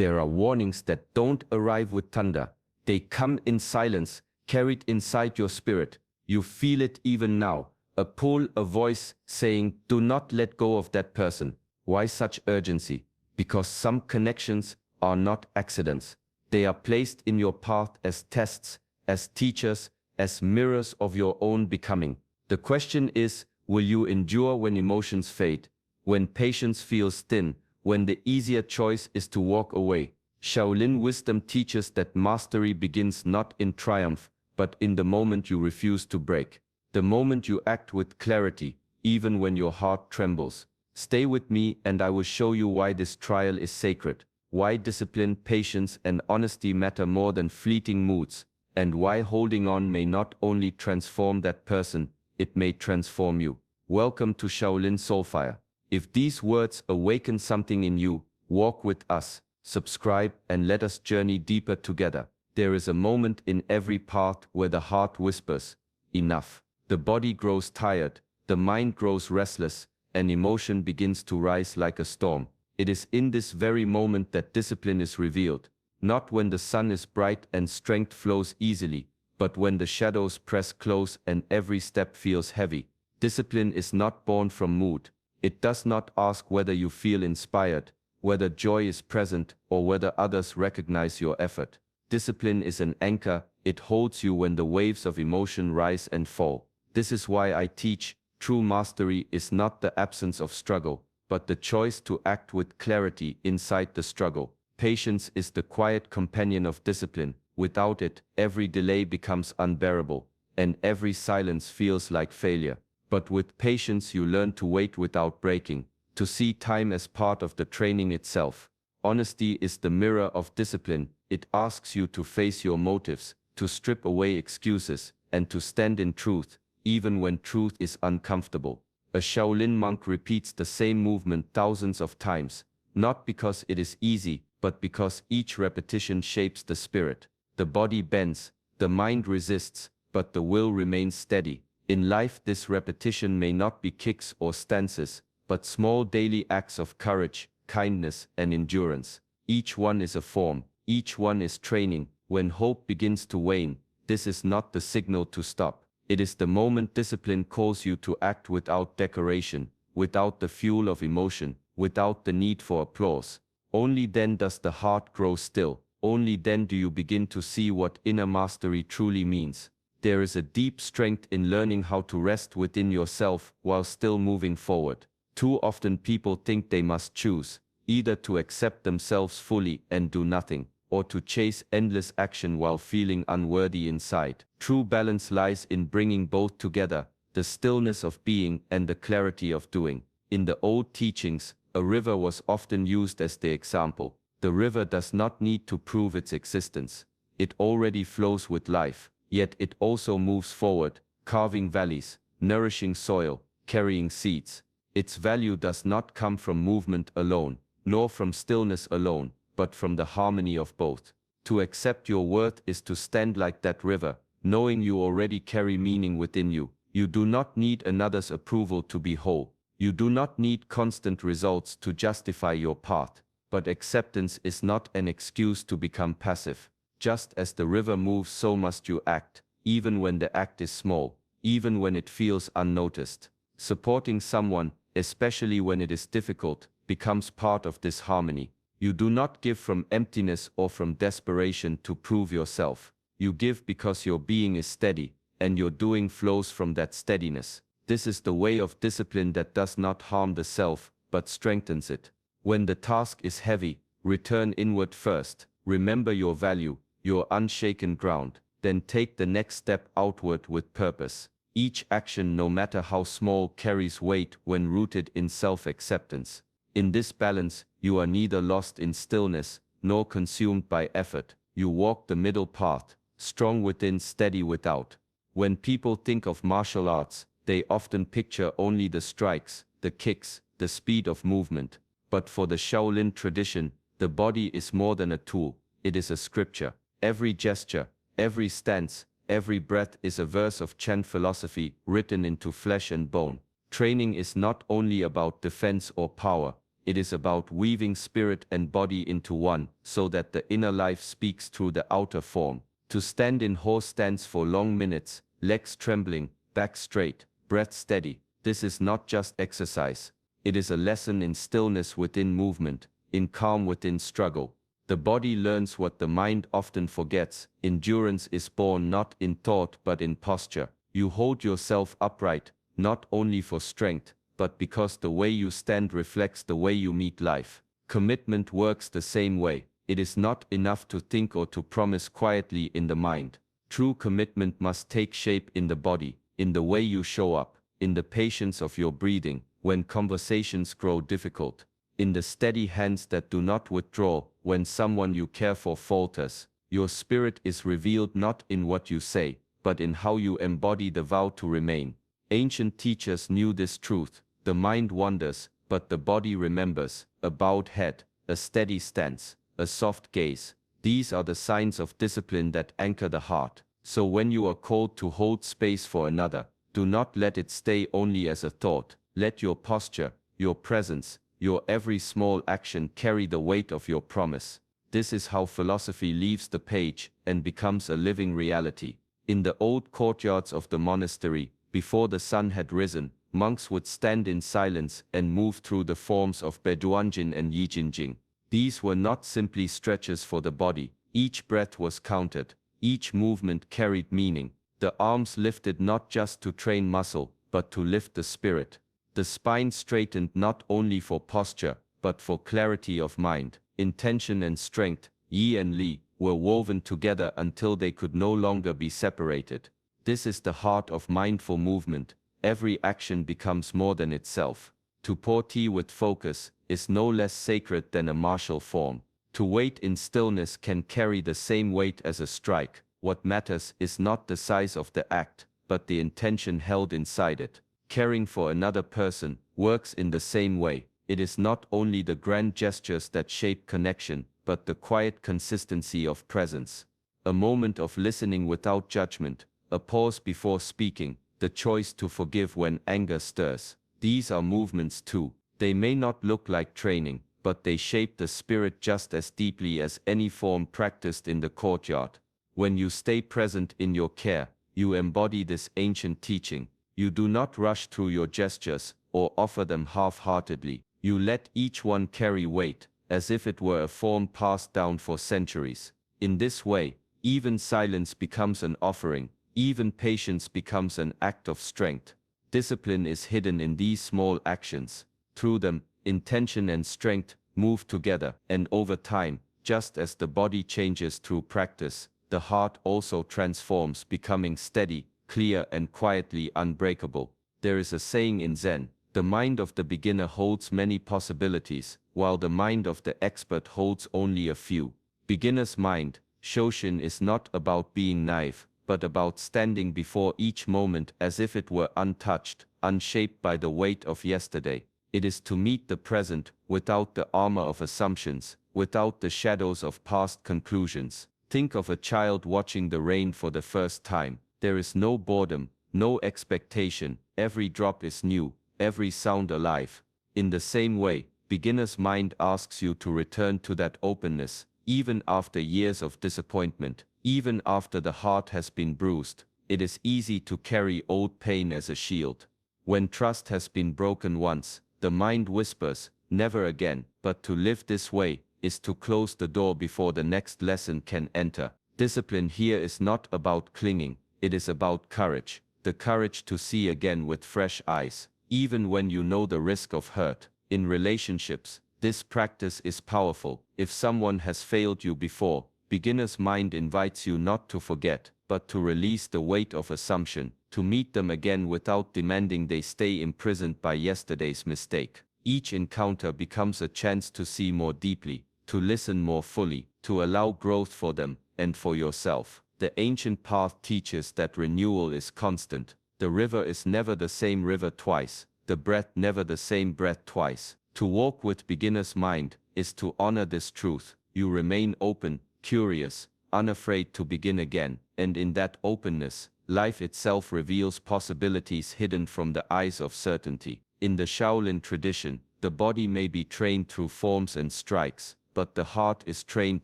There are warnings that don't arrive with thunder. They come in silence, carried inside your spirit. You feel it even now. A pull, a voice saying, do not let go of that person. Why such urgency? Because some connections are not accidents. They are placed in your path as tests, as teachers, as mirrors of your own becoming. The question is, will you endure when emotions fade, when patience feels thin, when the easier choice is to walk away? Shaolin wisdom teaches that mastery begins not in triumph, but in the moment you refuse to break. The moment you act with clarity, even when your heart trembles. Stay with me and I will show you why this trial is sacred, why discipline, patience, and honesty matter more than fleeting moods, and why holding on may not only transform that person, it may transform you. Welcome to Shaolin Soulfire. If these words awaken something in you, walk with us, subscribe, and let us journey deeper together. There is a moment in every path where the heart whispers, enough. The body grows tired, the mind grows restless, and emotion begins to rise like a storm. It is in this very moment that discipline is revealed, not when the sun is bright and strength flows easily, but when the shadows press close and every step feels heavy. Discipline is not born from mood. It does not ask whether you feel inspired, whether joy is present, or whether others recognize your effort. Discipline is an anchor. It holds you when the waves of emotion rise and fall. This is why I teach, true mastery is not the absence of struggle, but the choice to act with clarity inside the struggle. Patience is the quiet companion of discipline. Without it, every delay becomes unbearable, and every silence feels like failure. But with patience you learn to wait without breaking, to see time as part of the training itself. Honesty is the mirror of discipline. It asks you to face your motives, to strip away excuses, and to stand in truth, even when truth is uncomfortable. A Shaolin monk repeats the same movement thousands of times, not because it is easy, but because each repetition shapes the spirit. The body bends, the mind resists, but the will remains steady. In life, this repetition may not be kicks or stances, but small daily acts of courage, kindness, and endurance. Each one is a form, each one is training. When hope begins to wane, this is not the signal to stop. It is the moment discipline calls you to act without decoration, without the fuel of emotion, without the need for applause. Only then does the heart grow still. Only then do you begin to see what inner mastery truly means. There is a deep strength in learning how to rest within yourself while still moving forward. Too often people think they must choose, either to accept themselves fully and do nothing, or to chase endless action while feeling unworthy inside. True balance lies in bringing both together, the stillness of being and the clarity of doing. In the old teachings, a river was often used as the example. The river does not need to prove its existence. It already flows with life, yet it also moves forward, carving valleys, nourishing soil, carrying seeds. Its value does not come from movement alone, nor from stillness alone, but from the harmony of both. To accept your worth is to stand like that river, knowing you already carry meaning within you. You do not need another's approval to be whole. You do not need constant results to justify your path. But acceptance is not an excuse to become passive. Just as the river moves, so must you act, even when the act is small, even when it feels unnoticed. Supporting someone, especially when it is difficult, becomes part of this harmony. You do not give from emptiness or from desperation to prove yourself. You give because your being is steady, and your doing flows from that steadiness. This is the way of discipline that does not harm the self, but strengthens it. When the task is heavy, return inward first. Remember your value, your unshaken ground. Then take the next step outward with purpose. Each action, no matter how small, carries weight when rooted in self-acceptance. In this balance, you are neither lost in stillness, nor consumed by effort. You walk the middle path, strong within, steady without. When people think of martial arts, they often picture only the strikes, the kicks, the speed of movement. But for the Shaolin tradition, the body is more than a tool, it is a scripture. Every gesture, every stance, every breath is a verse of Chen philosophy written into flesh and bone. Training is not only about defense or power, It is about weaving spirit and body into one, so that the inner life speaks through the outer form. To stand in horse stance for long minutes, legs trembling, back straight, breath steady, this is not just exercise. It is a lesson in stillness within movement, in calm within struggle. The body learns what the mind often forgets. Endurance is born not in thought but in posture. You hold yourself upright, not only for strength, but because the way you stand reflects the way you meet life. Commitment works the same way. It is not enough to think or to promise quietly in the mind. True commitment must take shape in the body, in the way you show up, in the patience of your breathing, when conversations grow difficult, in the steady hands that do not withdraw when someone you care for falters. Your spirit is revealed not in what you say, but in how you embody the vow to remain. Ancient teachers knew this truth. The mind wanders, but the body remembers. A bowed head, a steady stance, a soft gaze. These are the signs of discipline that anchor the heart. So when you are called to hold space for another, do not let it stay only as a thought. Let your posture, your presence, your every small action carry the weight of your promise. This is how philosophy leaves the page and becomes a living reality. In the old courtyards of the monastery, before the sun had risen, monks would stand in silence and move through the forms of Beduanjin and Yijinjing. These were not simply stretches for the body. Each breath was counted. Each movement carried meaning. The arms lifted not just to train muscle, but to lift the spirit. The spine straightened not only for posture, but for clarity of mind. Intention and strength, Yi and Li, were woven together until they could no longer be separated. This is the heart of mindful movement. Every action becomes more than itself. To pour tea with focus is no less sacred than a martial form. To wait in stillness can carry the same weight as a strike. What matters is not the size of the act, but the intention held inside it. Caring for another person works in the same way. It is not only the grand gestures that shape connection, but the quiet consistency of presence. A moment of listening without judgment, a pause before speaking, the choice to forgive when anger stirs. These are movements too. They may not look like training, but they shape the spirit just as deeply as any form practiced in the courtyard. When you stay present in your care, you embody this ancient teaching. You do not rush through your gestures or offer them half-heartedly. You let each one carry weight, as if it were a form passed down for centuries. In this way, even silence becomes an offering. Even patience becomes an act of strength. Discipline is hidden in these small actions. Through them, intention and strength move together, and over time, just as the body changes through practice, the heart also transforms, becoming steady, clear and quietly unbreakable. There is a saying in Zen, the mind of the beginner holds many possibilities, while the mind of the expert holds only a few. Beginner's mind, Shoshin, is not about being naive, but about standing before each moment as if it were untouched, unshaped by the weight of yesterday. It is to meet the present, without the armor of assumptions, without the shadows of past conclusions. Think of a child watching the rain for the first time. There is no boredom, no expectation. Every drop is new, every sound alive. In the same way, beginner's mind asks you to return to that openness, even after years of disappointment, even after the heart has been bruised. It is easy to carry old pain as a shield. When trust has been broken once, the mind whispers, never again. But to live this way is to close the door before the next lesson can enter. Discipline here is not about clinging, it is about courage. The courage to see again with fresh eyes, even when you know the risk of hurt. In relationships, this practice is powerful. If someone has failed you before, beginner's mind invites you not to forget, but to release the weight of assumption, to meet them again without demanding they stay imprisoned by yesterday's mistake. Each encounter becomes a chance to see more deeply, to listen more fully, to allow growth for them and for yourself. The ancient path teaches that renewal is constant. The river is never the same river twice, the breath never the same breath twice. To walk with beginner's mind is to honor this truth. You remain open, curious, unafraid to begin again, and in that openness, life itself reveals possibilities hidden from the eyes of certainty. In the Shaolin tradition, The body may be trained through forms and strikes, but the heart is trained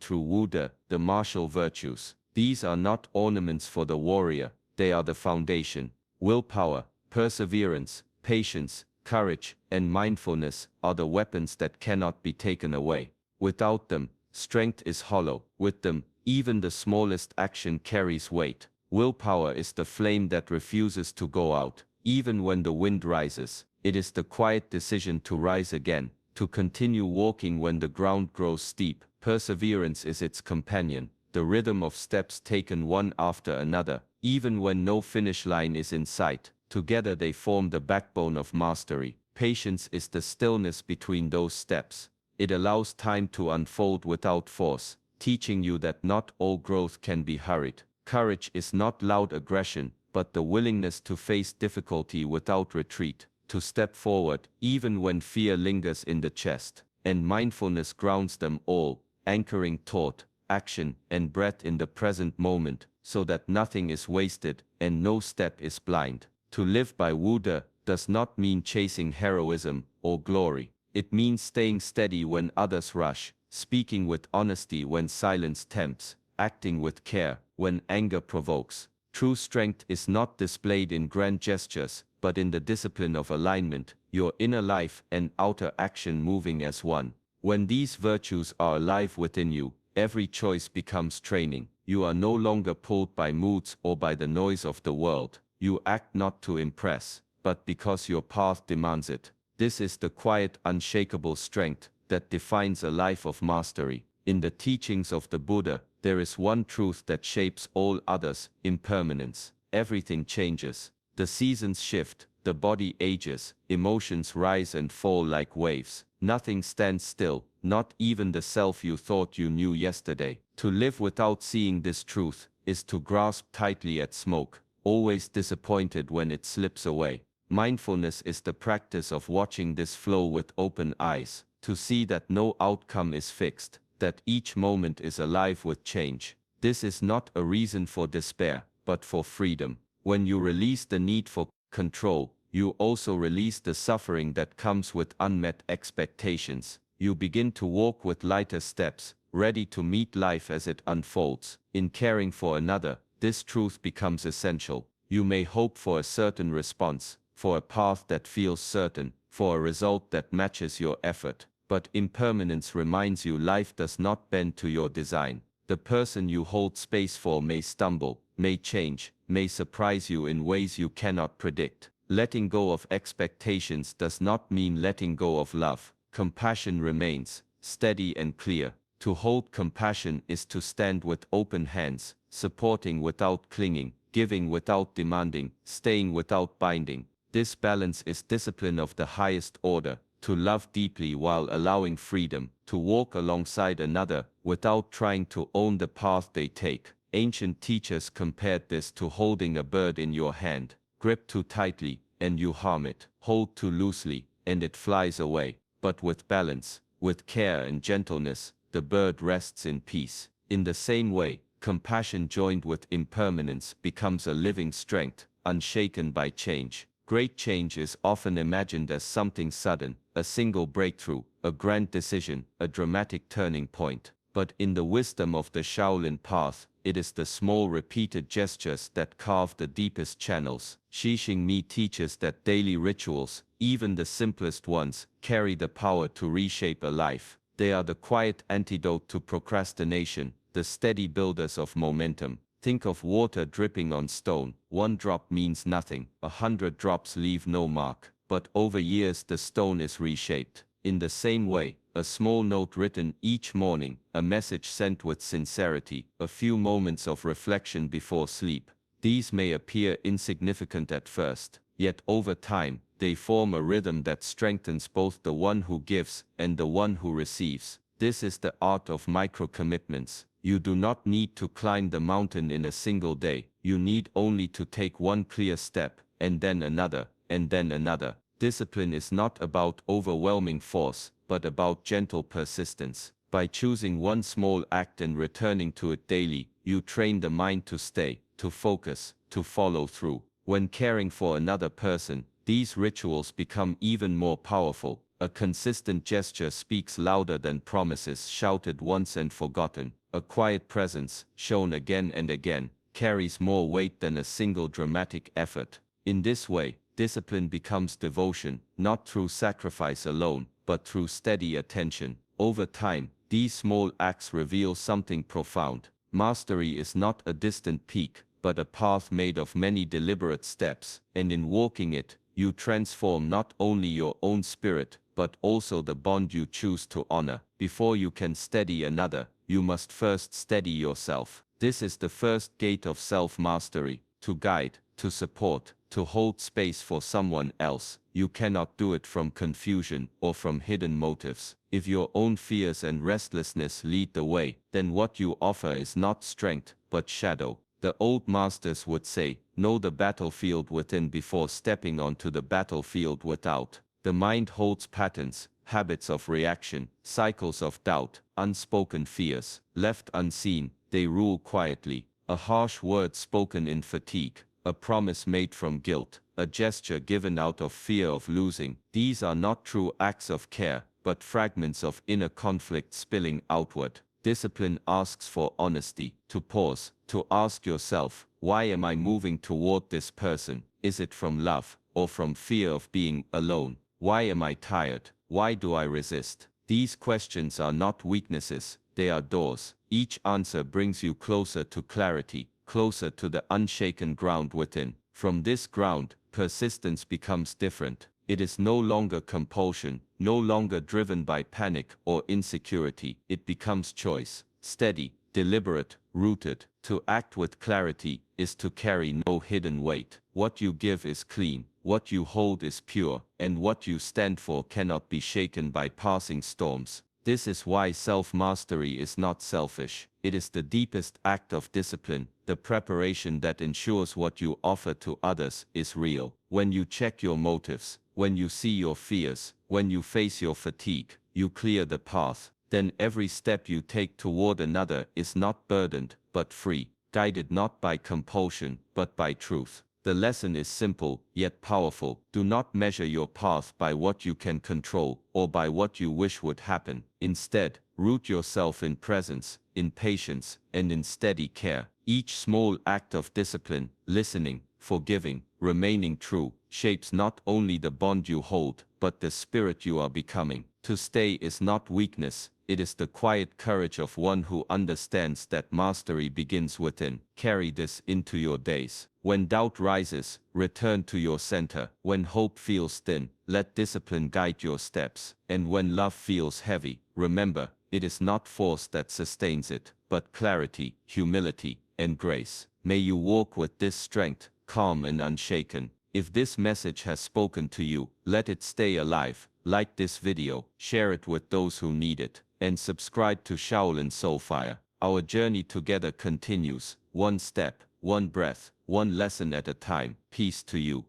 through Wude, the martial virtues. These are not ornaments for the warrior, they are the foundation. Willpower, perseverance, patience, courage, and mindfulness are the weapons that cannot be taken away. Without them, strength is hollow. With them, even the smallest action carries weight. Willpower is the flame that refuses to go out, even when the wind rises. It is the quiet decision to rise again, to continue walking when the ground grows steep. Perseverance is its companion, the rhythm of steps taken one after another, even when no finish line is in sight. Together they form the backbone of mastery. Patience is the stillness between those steps. It allows time to unfold without force, teaching you that not all growth can be hurried. Courage is not loud aggression, but the willingness to face difficulty without retreat, to step forward even when fear lingers in the chest. And mindfulness grounds them all, anchoring thought, action, and breath in the present moment, so that nothing is wasted and no step is blind. To live by Wude does not mean chasing heroism or glory. It means staying steady when others rush, speaking with honesty when silence tempts, acting with care when anger provokes. True strength is not displayed in grand gestures, but in the discipline of alignment, your inner life and outer action moving as one. When these virtues are alive within you, every choice becomes training. You are no longer pulled by moods or by the noise of the world. You act not to impress, but because your path demands it. This is the quiet, unshakable strength that defines a life of mastery. In the teachings of the Buddha, there is one truth that shapes all others: impermanence. Everything changes. The seasons shift, the body ages, emotions rise and fall like waves. Nothing stands still, not even the self you thought you knew yesterday. To live without seeing this truth is to grasp tightly at smoke, always disappointed when it slips away. Mindfulness is the practice of watching this flow with open eyes, to see that no outcome is fixed, that each moment is alive with change. This is not a reason for despair, but for freedom. When you release the need for control, you also release the suffering that comes with unmet expectations. You begin to walk with lighter steps, ready to meet life as it unfolds. In caring for another, this truth becomes essential. You may hope for a certain response, for a path that feels certain, for a result that matches your effort. But impermanence reminds you life does not bend to your design. The person you hold space for may stumble, may change, may surprise you in ways you cannot predict. Letting go of expectations does not mean letting go of love. Compassion remains, steady and clear. To hold compassion is to stand with open hands, supporting without clinging, giving without demanding, staying without binding. This balance is discipline of the highest order. To love deeply while allowing freedom, to walk alongside another without trying to own the path they take. Ancient teachers compared this to holding a bird in your hand. Grip too tightly, and you harm it. Hold too loosely, and it flies away. But with balance, with care and gentleness, the bird rests in peace. In the same way, compassion joined with impermanence becomes a living strength, unshaken by change. Great change is often imagined as something sudden, a single breakthrough, a grand decision, a dramatic turning point. But in the wisdom of the Shaolin path, it is the small repeated gestures that carve the deepest channels. Xixing Mi teaches that daily rituals, even the simplest ones, carry the power to reshape a life. They are the quiet antidote to procrastination, the steady builders of momentum. Think of water dripping on stone. One drop means nothing, 100 drops leave no mark, but over years the stone is reshaped. In the same way, a small note written each morning, a message sent with sincerity, a few moments of reflection before sleep. These may appear insignificant at first, yet over time, they form a rhythm that strengthens both the one who gives and the one who receives. This is the art of micro-commitments. You do not need to climb the mountain in a single day. You need only to take one clear step, and then another, and then another. Discipline is not about overwhelming force, but about gentle persistence. By choosing one small act and returning to it daily, you train the mind to stay, to focus, to follow through. When caring for another person, these rituals become even more powerful. A consistent gesture speaks louder than promises shouted once and forgotten. A quiet presence, shown again and again, carries more weight than a single dramatic effort. In this way, discipline becomes devotion, not through sacrifice alone, but through steady attention. Over time, these small acts reveal something profound. Mastery is not a distant peak, but a path made of many deliberate steps, and in walking it, you transform not only your own spirit, but also the bond you choose to honor. Before you can steady another, you must first steady yourself. This is the first gate of self-mastery. To guide, to support, to hold space for someone else, you cannot do it from confusion or from hidden motives. If your own fears and restlessness lead the way, then what you offer is not strength, but shadow. The old masters would say, know the battlefield within before stepping onto the battlefield without. The mind holds patterns, habits of reaction, cycles of doubt, unspoken fears. Left unseen, they rule quietly. A harsh word spoken in fatigue, a promise made from guilt, a gesture given out of fear of losing. These are not true acts of care, but fragments of inner conflict spilling outward. Discipline asks for honesty, to pause, to ask yourself, why am I moving toward this person? Is it from love, or from fear of being alone? Why am I tired? Why do I resist? These questions are not weaknesses, they are doors. Each answer brings you closer to clarity, closer to the unshaken ground within. From this ground, persistence becomes different. It is no longer compulsion, no longer driven by panic or insecurity. It becomes choice, steady, deliberate, rooted. To act with clarity is to carry no hidden weight. What you give is clean, what you hold is pure, and what you stand for cannot be shaken by passing storms. This is why self-mastery is not selfish. It is the deepest act of discipline, the preparation that ensures what you offer to others is real. When you check your motives, when you see your fears, when you face your fatigue, you clear the path. Then every step you take toward another is not burdened, but free, guided not by compulsion, but by truth. The lesson is simple, yet powerful. Do not measure your path by what you can control, or by what you wish would happen. Instead, root yourself in presence, in patience, and in steady care. Each small act of discipline, listening, forgiving, remaining true, shapes not only the bond you hold, but the spirit you are becoming. To stay is not weakness, it is the quiet courage of one who understands that mastery begins within. Carry this into your days. When doubt rises, return to your center. When hope feels thin, let discipline guide your steps. And when love feels heavy, remember, it is not force that sustains it, but clarity, humility, and grace. May you walk with this strength, calm and unshaken. If this message has spoken to you, let it stay alive. Like this video, share it with those who need it, and subscribe to Shaolin Soulfire. Our journey together continues, one step, one breath, one lesson at a time. Peace to you.